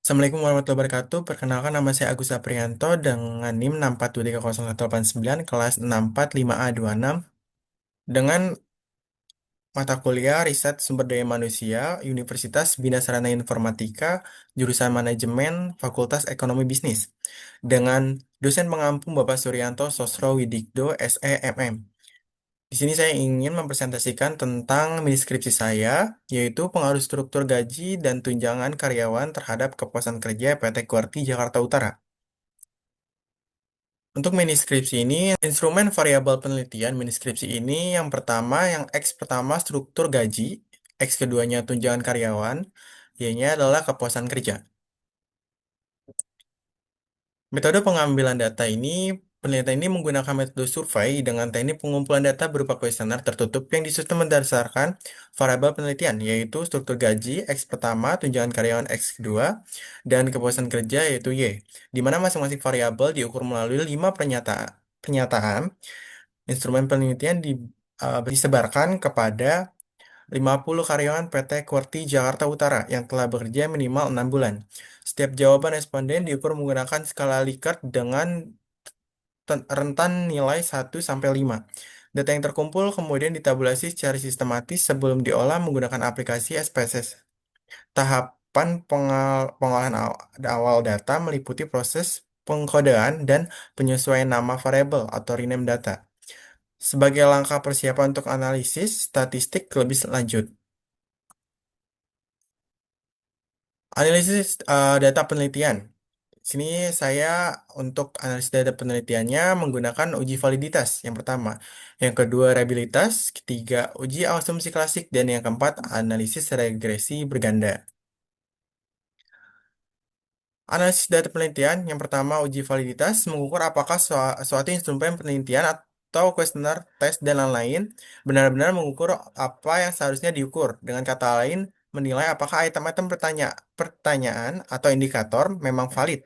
Assalamualaikum warahmatullahi wabarakatuh. Perkenalkan nama saya Agus Aprianto dengan NIM 6423018 kelas 645A26 dengan mata kuliah Riset Sumber Daya Manusia Universitas Bina Sarana Informatika jurusan Manajemen Fakultas Ekonomi Bisnis dengan dosen pengampu Bapak Suryanto Sosro Widikdo SEMM. Di sini saya ingin mempresentasikan tentang mini skripsi saya, yaitu pengaruh struktur gaji dan tunjangan karyawan terhadap kepuasan kerja PT QWERTY Jakarta Utara. Untuk mini skripsi ini, instrumen variabel penelitian mini skripsi ini yang pertama, yang X pertama struktur gaji, X keduanya tunjangan karyawan, Y-nya adalah kepuasan kerja. Metode pengambilan data ini, penelitian ini menggunakan metode survei dengan teknik pengumpulan data berupa kuesioner tertutup yang disusun berdasarkan variabel penelitian, yaitu struktur gaji X pertama, tunjangan karyawan X kedua, dan kepuasan kerja yaitu Y, di mana masing-masing variabel diukur melalui 5 pernyataan. Instrumen penelitian disebarkan kepada 50 karyawan PT QWERTY Jakarta Utara yang telah bekerja minimal 6 bulan. Setiap jawaban responden diukur menggunakan skala Likert dengan rentan nilai 1 sampai 5. Data yang terkumpul kemudian ditabulasi secara sistematis sebelum diolah menggunakan aplikasi SPSS. Tahapan pengolahan awal data meliputi proses pengkodean dan penyesuaian nama variabel atau rename data sebagai langkah persiapan untuk analisis statistik lebih lanjut. Analisis data penelitian. Sini saya untuk analisis data penelitiannya menggunakan uji validitas yang pertama, yang kedua reliabilitas, ketiga uji asumsi klasik, dan yang keempat analisis regresi berganda. Analisis data penelitian yang pertama uji validitas mengukur apakah suatu instrumen penelitian atau kuesioner, tes, dan lain-lain benar-benar mengukur apa yang seharusnya diukur. Dengan kata lain, menilai apakah item-item pertanyaan atau indikator memang valid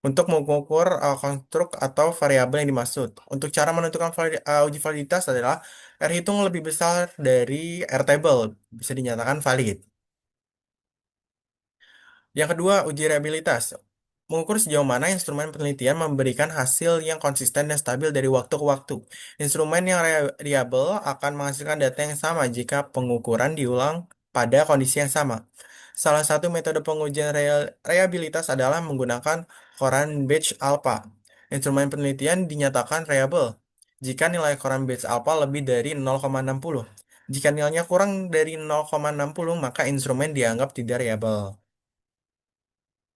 untuk mengukur konstruk atau variabel yang dimaksud. Untuk cara menentukan uji validitas adalah R hitung lebih besar dari R table, bisa dinyatakan valid. Yang kedua, uji reliabilitas. Mengukur sejauh mana instrumen penelitian memberikan hasil yang konsisten dan stabil dari waktu ke waktu. Instrumen yang reliable akan menghasilkan data yang sama jika pengukuran diulang pada kondisi yang sama. Salah satu metode pengujian reliabilitas adalah menggunakan koran batch alpha. Instrumen penelitian dinyatakan reliable jika nilai koran batch alpha lebih dari 0,60. Jika nilainya kurang dari 0,60, maka instrumen dianggap tidak reliable.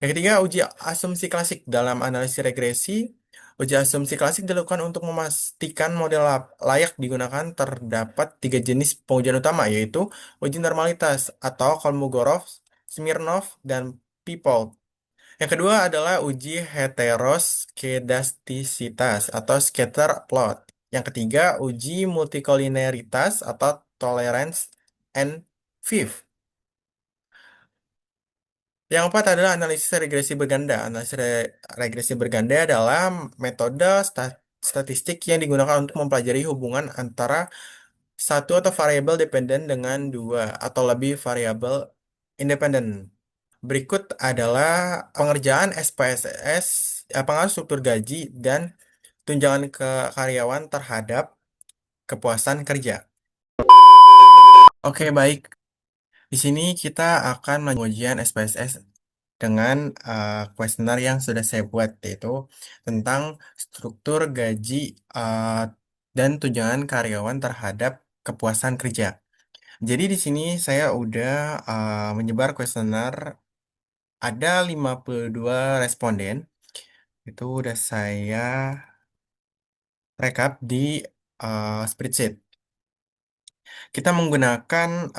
Yang ketiga, uji asumsi klasik. Dalam analisis regresi, uji asumsi klasik dilakukan untuk memastikan model layak digunakan. Terdapat tiga jenis pengujian utama, yaitu uji normalitas atau Kolmogorov, Smirnov, dan Peoples. Yang kedua adalah uji heteroskedastisitas atau scatter plot. Yang ketiga, uji multikolineritas atau tolerance and fifth. Yang keempat adalah analisis regresi berganda. Analisis regresi berganda adalah metode statistik yang digunakan untuk mempelajari hubungan antara satu atau variabel dependen dengan dua atau lebih variabel independen. Berikut adalah pengerjaan SPSS, pengaruh struktur gaji dan tunjangan ke karyawan terhadap kepuasan kerja. Oke, baik. Di sini kita akan melakukan ujian SPSS dengan kuesioner yang sudah saya buat, yaitu tentang struktur gaji uh, dan tunjangan karyawan terhadap kepuasan kerja. Jadi di sini saya udah menyebar kuesioner, ada 52 responden, itu udah saya rekap di spreadsheet. Kita menggunakan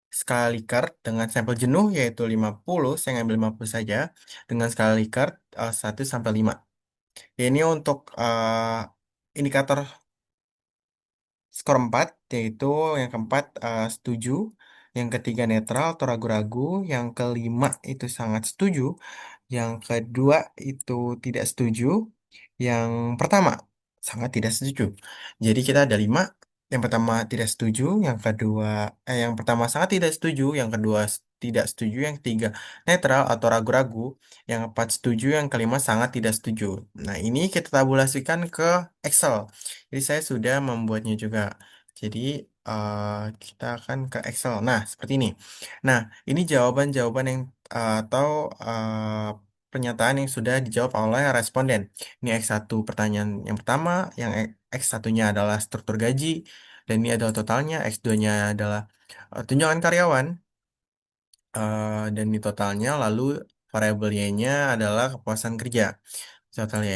skala Likert dengan sampel jenuh yaitu 50, saya ngambil 50 saja, dengan skala Likert 1 sampai 5. Ini untuk indikator skor 4, yaitu yang keempat setuju, yang ketiga netral atau ragu-ragu, yang kelima itu sangat setuju, yang kedua itu tidak setuju, yang pertama sangat tidak setuju. Jadi kita ada 5. Yang pertama tidak setuju, yang kedua yang pertama sangat tidak setuju, yang kedua tidak setuju, yang ketiga netral atau ragu-ragu, yang keempat setuju, yang kelima sangat tidak setuju. Nah, ini kita tabulasikan ke Excel. Jadi saya sudah membuatnya juga. Jadi kita akan ke Excel. Nah, seperti ini. Nah, ini jawaban-jawaban yang atau pernyataan yang sudah dijawab oleh responden. Ini X1 pertanyaan yang pertama, yang X1-nya adalah struktur gaji, dan ini adalah totalnya, X2-nya adalah tunjangan karyawan, dan ini totalnya, lalu variabel Y-nya adalah kepuasan kerja. Total Y.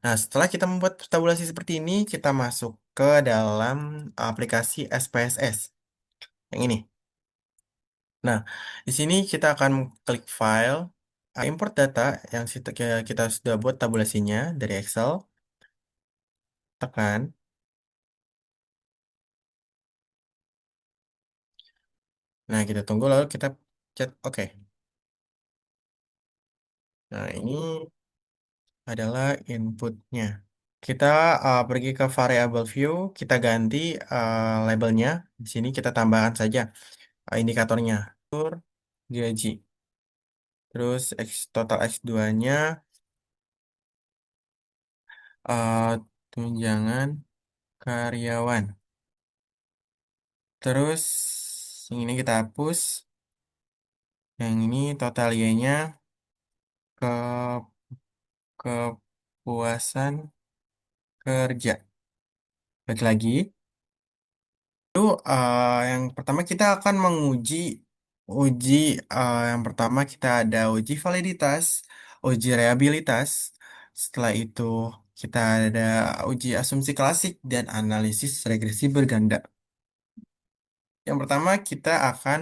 Nah, setelah kita membuat tabulasi seperti ini, kita masuk ke dalam aplikasi SPSS. Yang ini. Nah, di sini kita akan klik file, import data yang kita sudah buat tabulasinya dari Excel, tekan. Nah, kita tunggu lalu kita chat oke. Nah, ini adalah inputnya. Kita pergi ke variable view, kita ganti labelnya. Di sini kita tambahkan saja indikatornya. Gaji. Terus total X2-nya eh, tunjangan karyawan. Terus yang ini kita hapus. Yang ini total Y-nya ke kepuasan kerja. Baik lagi. Itu yang pertama kita akan menguji uji yang pertama kita ada uji validitas, uji reliabilitas. Setelah itu kita ada uji asumsi klasik dan analisis regresi berganda. Yang pertama kita akan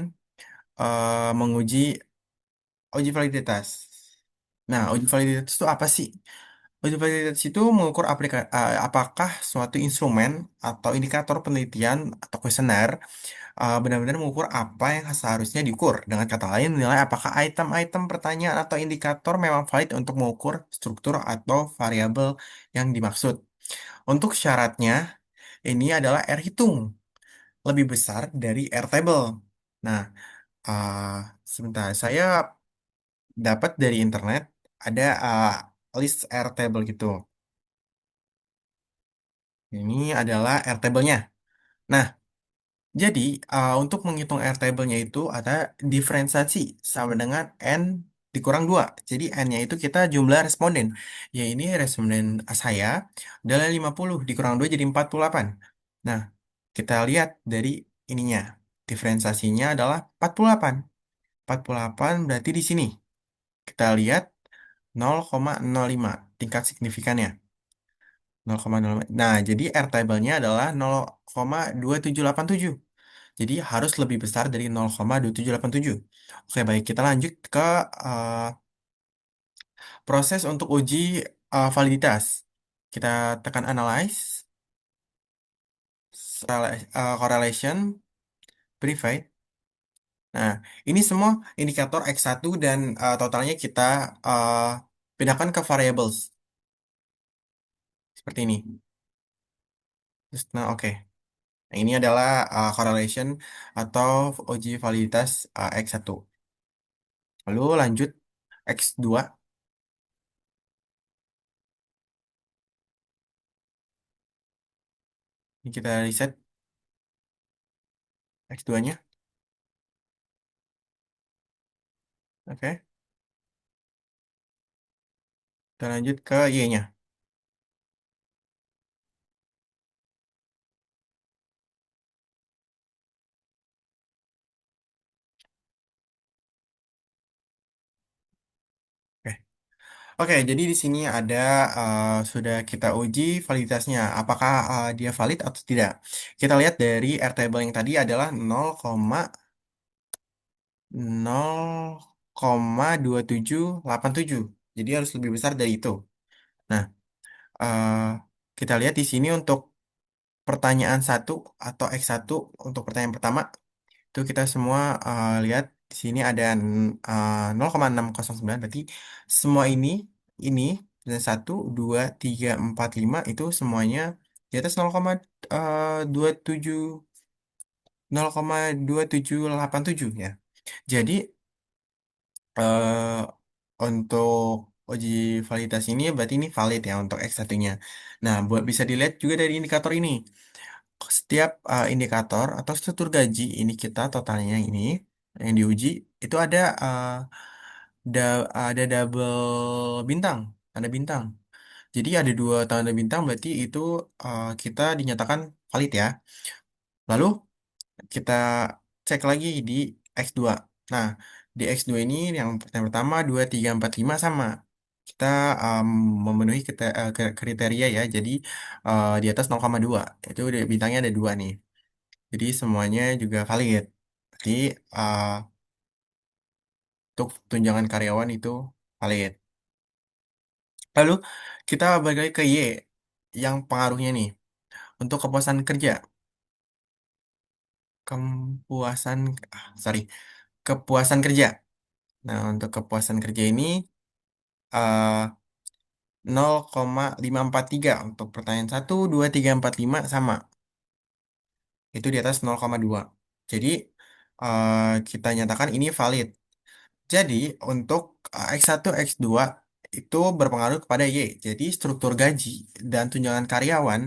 menguji uji validitas. Nah, uji validitas itu apa sih? Uji validitas itu mengukur apakah suatu instrumen atau indikator penelitian atau kuesioner benar-benar mengukur apa yang seharusnya diukur. Dengan kata lain, menilai apakah item-item pertanyaan atau indikator memang valid untuk mengukur struktur atau variabel yang dimaksud. Untuk syaratnya, ini adalah R hitung lebih besar dari R table. Nah, uh, sebentar, saya dapat dari internet ada list R table gitu. Ini adalah R table-nya. Nah, jadi, untuk menghitung airtable-nya itu ada diferensiasi sama dengan N dikurang 2. Jadi, N-nya itu kita jumlah responden. Ya, ini responden saya adalah 50, dikurang 2 jadi 48. Nah, kita lihat dari ininya. Diferensiasinya adalah 48. 48 berarti di sini. Kita lihat 0,05 tingkat signifikannya. 0,05. Nah, jadi airtable-nya adalah 0,2787. Jadi harus lebih besar dari 0,2787. Oke, baik. Kita lanjut ke eh, proses untuk uji validitas. Kita tekan analyze, correlation, verified. Nah, ini semua indikator X1 dan totalnya kita eh, pindahkan ke variables. Seperti ini. Terus, nah, oke. Nah, ini adalah correlation atau uji validitas X1. Lalu lanjut X2. Ini kita reset X2-nya. Oke. Kita lanjut ke Y-nya. Oke, Oke, jadi di sini ada sudah kita uji validitasnya. Apakah dia valid atau tidak? Kita lihat dari Airtable yang tadi adalah 0,2787. Jadi harus lebih besar dari itu. Nah, eh, kita lihat di sini untuk pertanyaan satu atau X1 untuk pertanyaan pertama. Itu kita semua lihat di sini ada 0,609, berarti semua ini dan 1, 2, 3, 4, 5 itu semuanya di atas 0,27 0,2787 ya. Jadi eh, untuk uji validitas ini berarti ini valid ya untuk X1-nya. Nah, buat bisa dilihat juga dari indikator ini. Setiap indikator atau struktur gaji ini kita totalnya ini yang diuji itu ada double bintang, tanda bintang. Jadi ada dua tanda bintang berarti itu kita dinyatakan valid ya. Lalu kita cek lagi di X2. Nah, di X2 ini yang pertama 2 3 4 5 sama. Kita um, memenuhi kriteria ya. Jadi di atas 0,2. Itu bintangnya ada dua nih. Jadi semuanya juga valid. Jadi uh, untuk tunjangan karyawan itu valid. Lalu kita balik lagi ke Y yang pengaruhnya nih untuk kepuasan kerja. Kepuasan sorry, kepuasan kerja. Nah, untuk kepuasan kerja ini eh 0,543 untuk pertanyaan 1, 2, 3, 4, 5 sama. Itu di atas 0,2. Jadi kita nyatakan ini valid. Jadi untuk X1, X2 itu berpengaruh kepada Y. Jadi struktur gaji dan tunjangan karyawan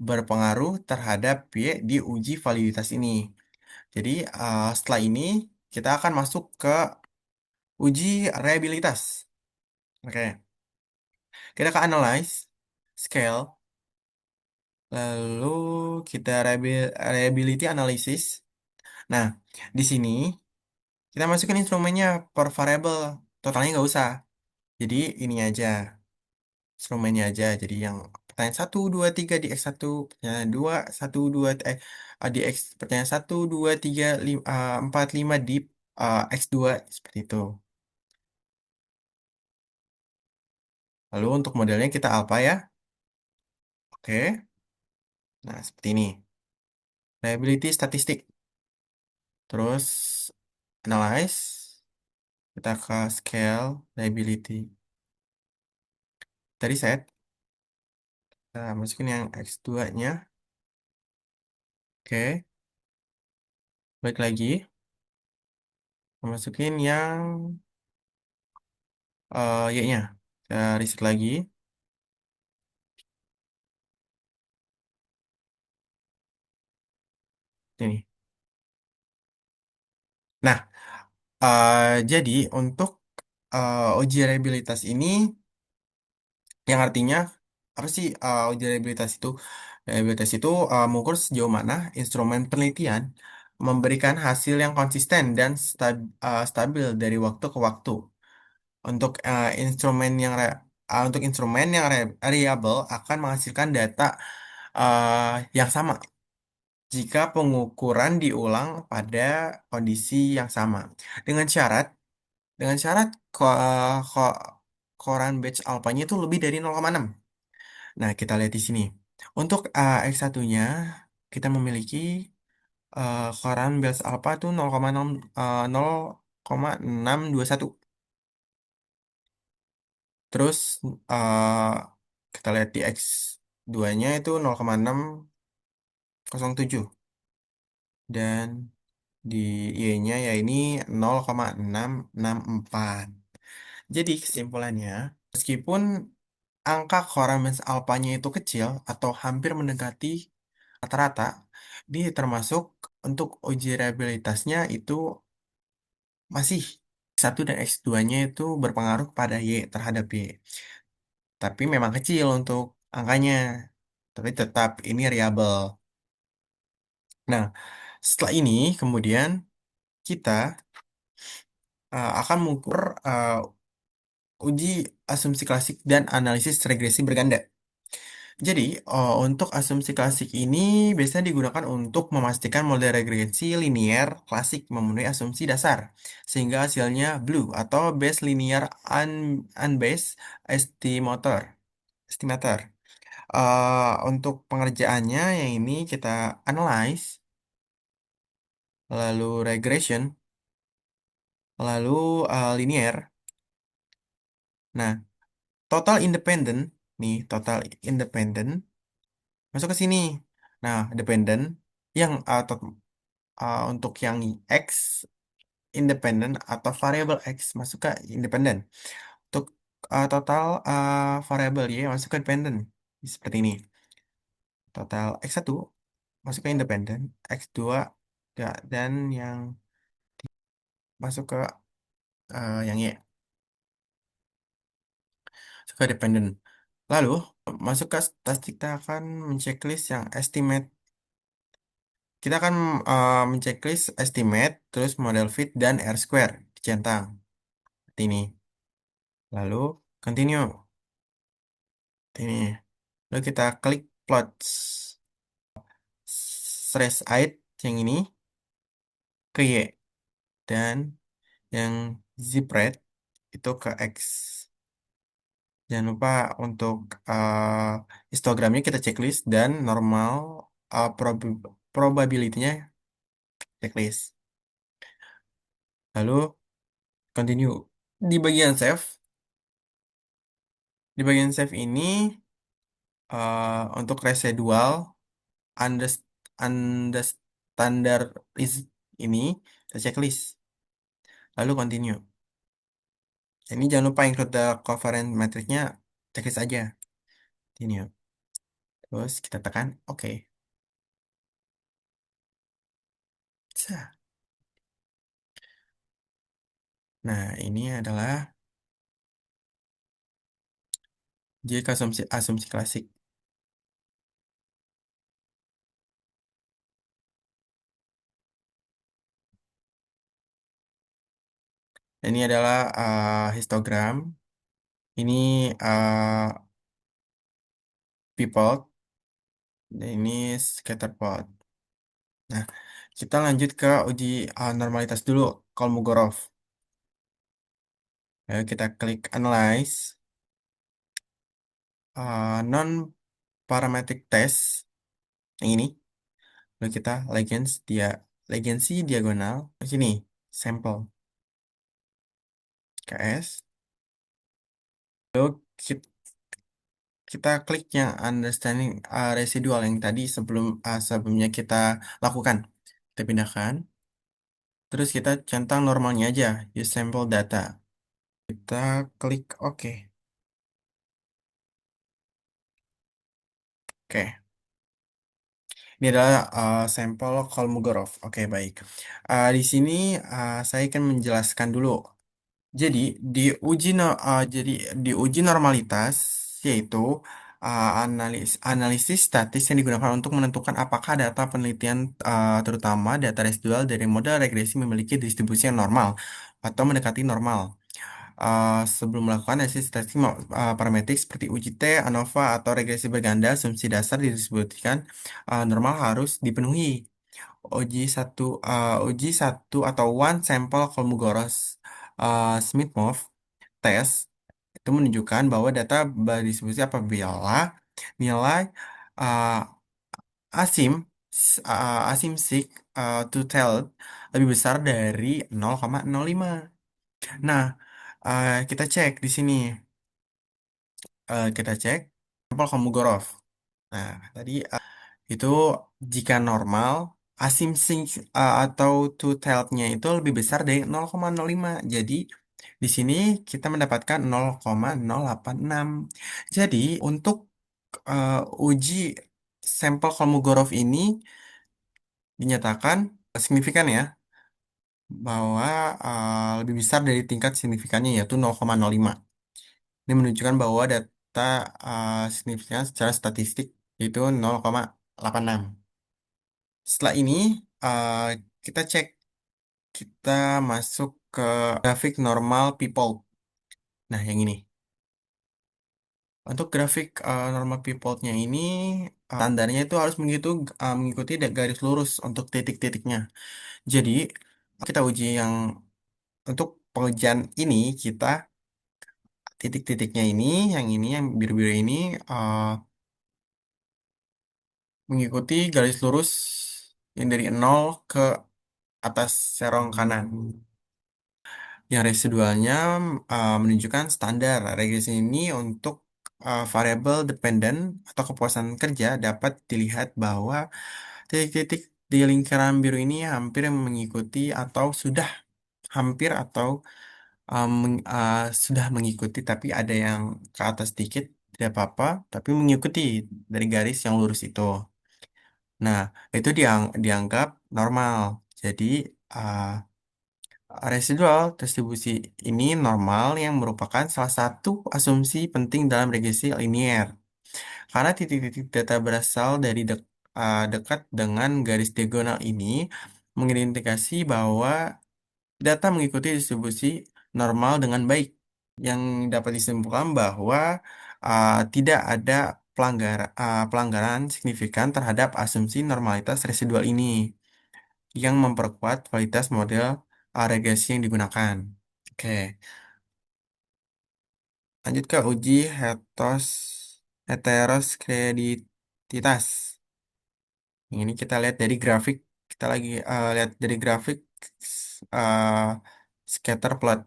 berpengaruh terhadap Y di uji validitas ini. Jadi setelah ini kita akan masuk ke uji reliabilitas. Oke, kita ke analyze, scale, lalu kita reliability analysis. Nah, di sini kita masukin instrumennya per variable, totalnya nggak usah. Jadi ini aja. Instrumennya aja. Jadi yang pertanyaan 1, 2, 3 di X1, pertanyaan 2, 1, 2, di X, pertanyaan 1, 2, 3, 4, 5 di X2, seperti itu. Lalu untuk modelnya kita apa ya? Oke, nah seperti ini. Liability statistik. Terus analyze, kita ke scale, liability. Tadi set, kita masukin yang X2-nya. Oke, balik lagi. Masukin yang Y-nya. Kita reset lagi. Ini. Nah, jadi untuk uji reliabilitas ini, yang artinya apa sih uji reliabilitas itu? Reliabilitas itu mengukur sejauh mana instrumen penelitian memberikan hasil yang konsisten dan stabil dari waktu ke waktu. Untuk instrumen yang reliable akan menghasilkan data yang sama jika pengukuran diulang pada kondisi yang sama. Dengan syarat dengan syarat koran batch alpanya itu lebih dari 0,6. Nah, kita lihat di sini. Untuk X1-nya kita memiliki koran batch alpha itu 0,621. Terus eh, kita lihat di X2-nya itu 0,607 dan di Y-nya ya ini 0,664. Jadi kesimpulannya, meskipun angka Coramens alpanya itu kecil atau hampir mendekati rata-rata, ini termasuk untuk uji reliabilitasnya itu masih satu dan X2-nya itu berpengaruh pada Y terhadap Y. Tapi memang kecil untuk angkanya, tapi tetap ini reliable. Nah, setelah ini kemudian kita akan mengukur uji asumsi klasik dan analisis regresi berganda. Jadi, untuk asumsi klasik ini biasanya digunakan untuk memastikan model regresi linier klasik memenuhi asumsi dasar, sehingga hasilnya blue atau base linear unbased estimator. Estimator. Untuk pengerjaannya yang ini kita analyze, lalu regression, lalu linear. Nah, total independent, nih total independent masuk ke sini. Nah, dependent yang untuk yang X independen atau variabel X masuk ke independen. Untuk total variabel Y masuk ke dependen. Seperti ini. Total X1 masuk ke independen, X2 dan yang masuk ke yang Y, masuk ke dependen. Lalu masuk ke statistik kita akan menceklis yang estimate. Kita akan menceklis estimate, terus model fit dan R square dicentang. Seperti ini. Lalu continue. Ini. Lalu kita klik plots stress height yang ini ke Y dan yang zip rate itu ke X. Jangan lupa untuk histogramnya kita checklist dan normal probability-nya checklist. Lalu continue. Di bagian save, di bagian save ini untuk residual under under standard is ini kita checklist. Lalu continue. Ini jangan lupa include the covariance matrixnya checklist aja. Continue. Terus kita tekan OK. Sah. Nah, ini adalah jika asumsi asumsi klasik. Ini adalah histogram. Ini people. Dan ini scatter plot. Nah, kita lanjut ke uji normalitas dulu, Kolmogorov. Lalu kita klik Analyze, Non-Parametric Test, yang ini. Lalu kita Legency diagonal, di sini, Sample, KS. Lalu kita klik yang Understanding Residual yang tadi sebelumnya kita lakukan. Kita pindahkan. Terus kita centang normalnya aja, use sample data. Kita klik OK. Oke, ini adalah sampel Kolmogorov. Oke, baik. Di sini saya akan menjelaskan dulu. Jadi di uji normalitas yaitu analisis statis yang digunakan untuk menentukan apakah data penelitian terutama data residual dari model regresi memiliki distribusi yang normal atau mendekati normal. Sebelum melakukan analisis statistik parametrik seperti uji T, ANOVA, atau regresi berganda, asumsi dasar disebutkan normal harus dipenuhi. Uji satu atau one sample Kolmogorov Smirnov test itu menunjukkan bahwa data berdistribusi apabila nilai uh, asim asimsik to tell lebih besar dari 0,05. Nah, kita cek di sini. Kita cek sampel Kolmogorov. Nah, tadi itu jika normal, asimsink atau two-tailed-nya itu lebih besar dari 0,05. Jadi, di sini kita mendapatkan 0,086. Jadi, untuk uji sampel Kolmogorov ini dinyatakan signifikan ya, bahwa lebih besar dari tingkat signifikannya yaitu 0,05. Ini menunjukkan bahwa data signifikan secara statistik yaitu 0,86. Setelah ini uh, kita cek, kita masuk ke grafik normal people. Nah, yang ini. Untuk grafik normal people-nya ini standarnya itu harus mengikuti garis lurus untuk titik-titiknya. Jadi kita uji untuk pengujian ini kita titik-titiknya ini yang biru-biru ini uh, mengikuti garis lurus yang dari nol ke atas serong kanan. Yang residualnya menunjukkan standar. Regresi ini untuk variabel dependen atau kepuasan kerja dapat dilihat bahwa titik-titik di lingkaran biru ini hampir mengikuti atau sudah hampir atau sudah mengikuti, tapi ada yang ke atas sedikit, tidak apa-apa, tapi mengikuti dari garis yang lurus itu. Nah, itu dianggap normal. Jadi, uh, residual distribusi ini normal yang merupakan salah satu asumsi penting dalam regresi linier. Karena titik-titik data berasal dari dekat dengan garis diagonal ini mengindikasi bahwa data mengikuti distribusi normal dengan baik, yang dapat disimpulkan bahwa tidak ada pelanggaran signifikan terhadap asumsi normalitas residual ini, yang memperkuat kualitas model regresi yang digunakan. Oke, lanjut ke uji heteroskedititas. Ini kita lihat dari grafik, kita lagi lihat dari grafik uh, scatter plot.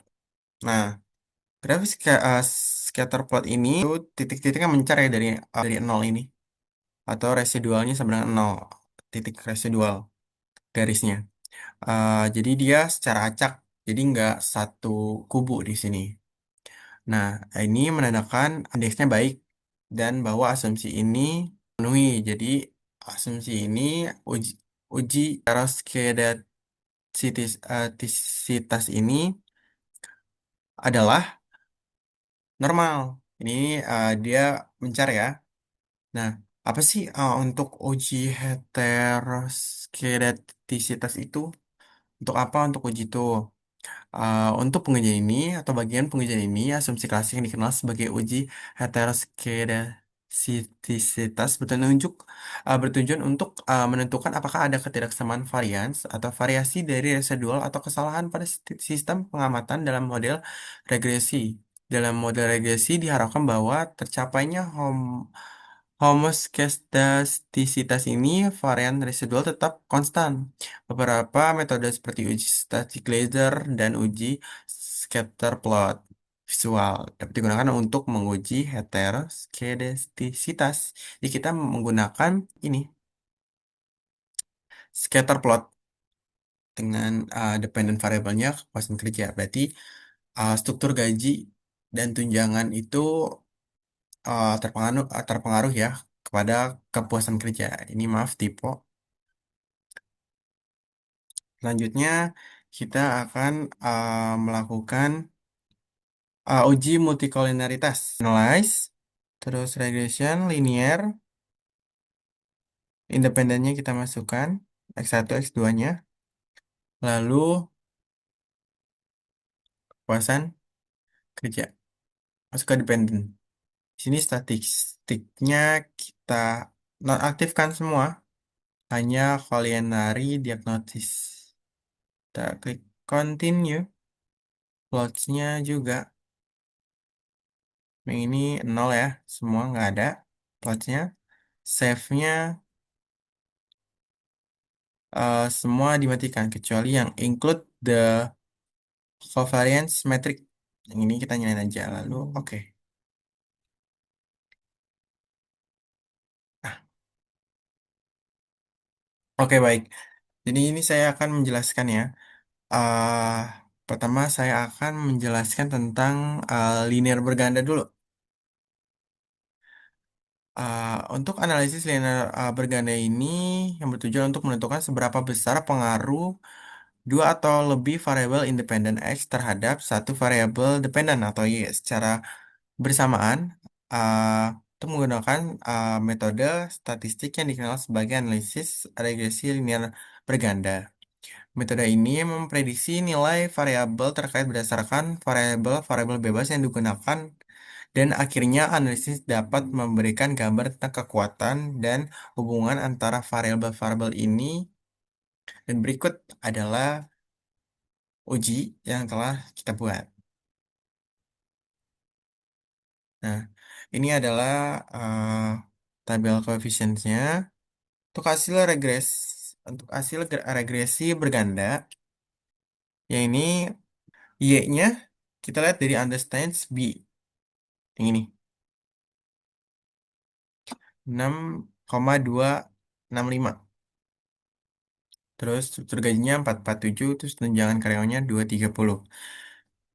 Nah, grafis scatter plot ini itu titik-titiknya mencar ya dari nol ini, atau residualnya sama dengan nol, titik residual garisnya. Jadi dia secara acak, jadi nggak satu kubu di sini. Nah, ini menandakan indeksnya baik dan bahwa asumsi ini penuhi. Jadi asumsi ini uji uji heteroskedastisitas ini adalah normal. Ini dia mencar ya. Nah, apa sih untuk uji heteroskedastisitas itu? Untuk apa untuk uji itu? Untuk pengujian ini atau bagian pengujian ini, asumsi klasik yang dikenal sebagai uji heteroskedastisitas bertujuan untuk menentukan apakah ada ketidaksamaan varians atau variasi dari residual atau kesalahan pada sistem pengamatan dalam model regresi. Dalam model regresi diharapkan bahwa tercapainya homoskedastisitas ini varian residual tetap konstan. Beberapa metode seperti uji static laser dan uji scatter plot visual dapat digunakan untuk menguji heteroskedastisitas. Jadi kita menggunakan ini scatter plot dengan dependent variabelnya kepuasan kerja. Berarti struktur gaji dan tunjangan itu terpengaruh ya kepada kepuasan kerja. Ini maaf tipe. Selanjutnya kita akan melakukan uji multikoliniaritas. Analyze, terus regression, linear, independennya kita masukkan, X1, X2-nya, lalu kepuasan kerja, masuk ke dependen. Di sini statistiknya kita nonaktifkan semua, hanya culinary diagnosis. Kita klik continue, plots-nya juga, yang ini nol ya, semua nggak ada plots-nya. Save-nya semua dimatikan kecuali yang include the covariance metric. Yang ini kita nyalain aja lalu oke. Ah, oke baik. Jadi ini saya akan menjelaskan ya. Ah, pertama saya akan menjelaskan tentang linear berganda dulu. Untuk analisis linear berganda ini yang bertujuan untuk menentukan seberapa besar pengaruh dua atau lebih variabel independen X terhadap satu variabel dependen atau Y secara bersamaan, untuk menggunakan metode statistik yang dikenal sebagai analisis regresi linear berganda. Metode ini memprediksi nilai variabel terkait berdasarkan variabel-variabel bebas yang digunakan, dan akhirnya analisis dapat memberikan gambar tentang kekuatan dan hubungan antara variabel-variabel ini. Dan berikut adalah uji yang telah kita buat. Nah, ini adalah tabel koefisiennya. Untuk hasil regresi berganda, yang ini Y-nya kita lihat dari understands B. Yang ini 6,265. terus struktur gajinya 447, terus tunjangan karyawannya 230.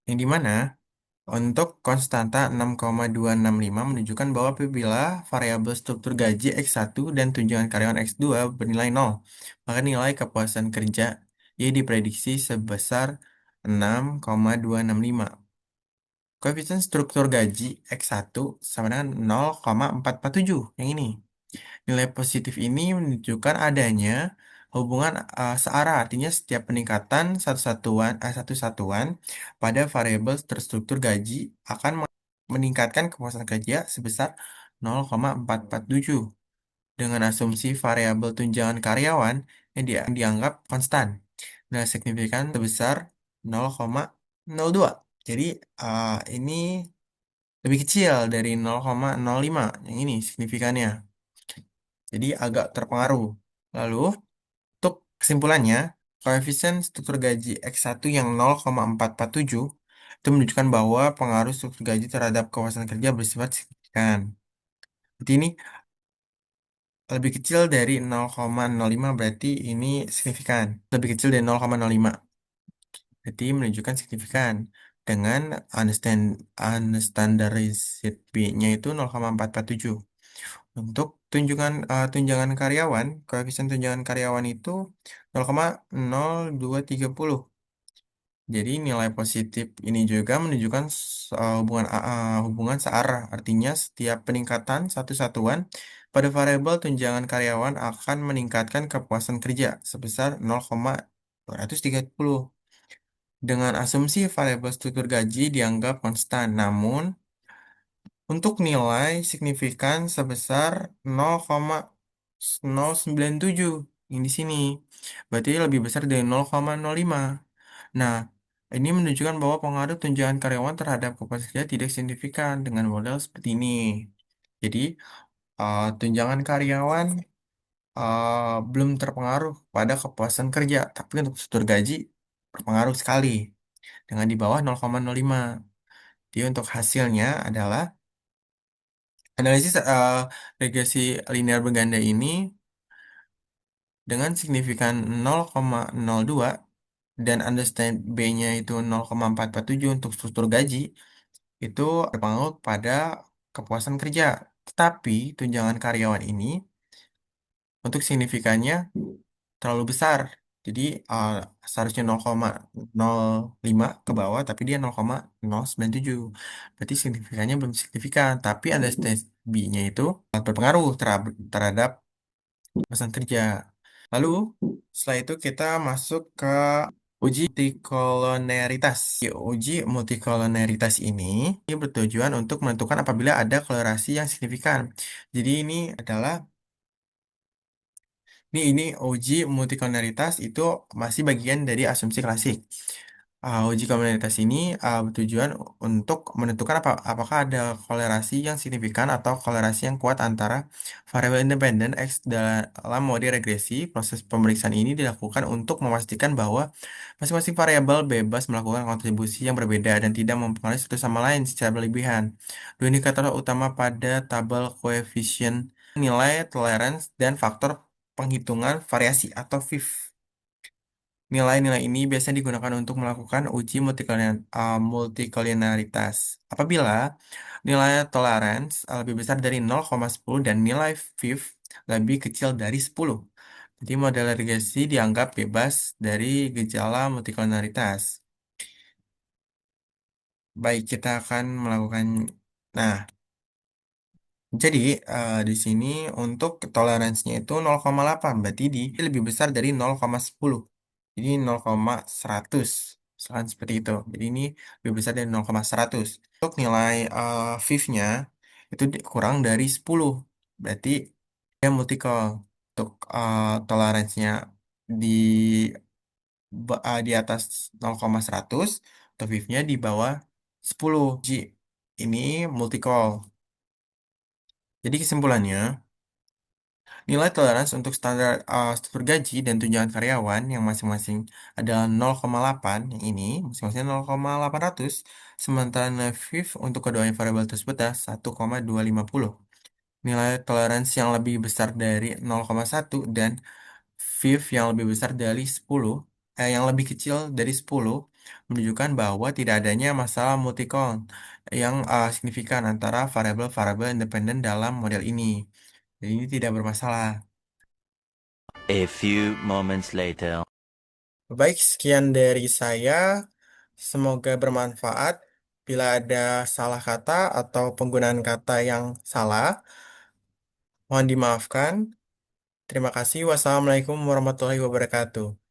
Yang di mana untuk konstanta 6,265 menunjukkan bahwa apabila variabel struktur gaji X1 dan tunjangan karyawan X2 bernilai 0, maka nilai kepuasan kerja Y diprediksi sebesar 6,265. Koefisien struktur gaji X1 sama dengan 0,447 yang ini. Nilai positif ini menunjukkan adanya hubungan searah, artinya setiap peningkatan satu satuan pada variabel terstruktur gaji akan meningkatkan kepuasan kerja sebesar 0,447 dengan asumsi variabel tunjangan karyawan yang dianggap konstan dan signifikan sebesar 0,02. Jadi ini lebih kecil dari 0,05 yang ini signifikannya. Jadi agak terpengaruh. Lalu, untuk kesimpulannya, koefisien struktur gaji X1 yang 0,447 itu menunjukkan bahwa pengaruh struktur gaji terhadap kepuasan kerja bersifat signifikan. Jadi ini lebih kecil dari 0,05 berarti ini signifikan. Lebih kecil dari 0,05 berarti menunjukkan signifikan. Dengan unstandardized B-nya itu 0,447. Untuk tunjangan karyawan, koefisien tunjangan karyawan itu 0,0230. Jadi nilai positif ini juga menunjukkan hubungan searah. Artinya setiap peningkatan satu satuan pada variabel tunjangan karyawan akan meningkatkan kepuasan kerja sebesar 0,230. Dengan asumsi variabel struktur gaji dianggap konstan, namun untuk nilai signifikan sebesar 0,097 yang di sini. Berarti lebih besar dari 0,05. Nah, ini menunjukkan bahwa pengaruh tunjangan karyawan terhadap kepuasan kerja tidak signifikan dengan model seperti ini. Jadi, tunjangan karyawan belum terpengaruh pada kepuasan kerja, tapi untuk struktur gaji berpengaruh sekali dengan di bawah 0,05. Jadi, untuk hasilnya adalah analisis regresi linear berganda ini dengan signifikan 0,02 dan understand B-nya itu 0,447 untuk struktur gaji itu berpengaruh pada kepuasan kerja. Tetapi tunjangan karyawan ini untuk signifikannya terlalu besar. Jadi seharusnya 0,05 ke bawah, tapi dia 0,097. Berarti signifikannya belum signifikan. Tapi understand B-nya itu berpengaruh terhadap pesan kerja. Lalu, setelah itu kita masuk ke uji multikoloneritas. Uji multikoloneritas ini bertujuan untuk menentukan apabila ada kolerasi yang signifikan. Jadi ini adalah ini uji multikoloneritas itu masih bagian dari asumsi klasik. Uji kombinasi ini bertujuan untuk menentukan apakah ada kolerasi yang signifikan atau kolerasi yang kuat antara variabel independen X dalam mode regresi. Proses pemeriksaan ini dilakukan untuk memastikan bahwa masing-masing variabel bebas melakukan kontribusi yang berbeda dan tidak mempengaruhi satu sama lain secara berlebihan. Dua indikator utama pada tabel koefisien nilai tolerance dan faktor penghitungan variasi atau VIF. Nilai-nilai ini biasanya digunakan untuk melakukan uji multikolinialitas. Apabila nilai tolerance lebih besar dari 0,10 dan nilai FIF lebih kecil dari 10. Jadi model regresi dianggap bebas dari gejala multikolinialitas. Baik, kita akan melakukan. Nah, jadi di sini untuk toleransinya itu 0,8, berarti lebih besar dari 0,10. Jadi 0,100. Misalkan seperti itu. Jadi ini lebih besar dari 0,100. Untuk nilai FIF-nya itu kurang dari 10. Berarti dia multiple. Untuk toleransinya di di atas 0,100 atau FIF-nya di bawah 10 G. Ini multi-call. Jadi kesimpulannya, nilai toleransi untuk standar struktur gaji dan tunjangan karyawan yang masing-masing adalah 0,8 yang ini, masing-masing 0,800, sementara nilai FIF untuk kedua variabel tersebut adalah 1,250. Nilai toleransi yang lebih besar dari 0,1 dan Viv yang lebih besar dari 10, yang lebih kecil dari 10, menunjukkan bahwa tidak adanya masalah multi-count yang signifikan antara variabel-variabel independen dalam model ini. Jadi ini tidak bermasalah. A few moments later. Baik, sekian dari saya. Semoga bermanfaat. Bila ada salah kata atau penggunaan kata yang salah, mohon dimaafkan. Terima kasih. Wassalamualaikum warahmatullahi wabarakatuh.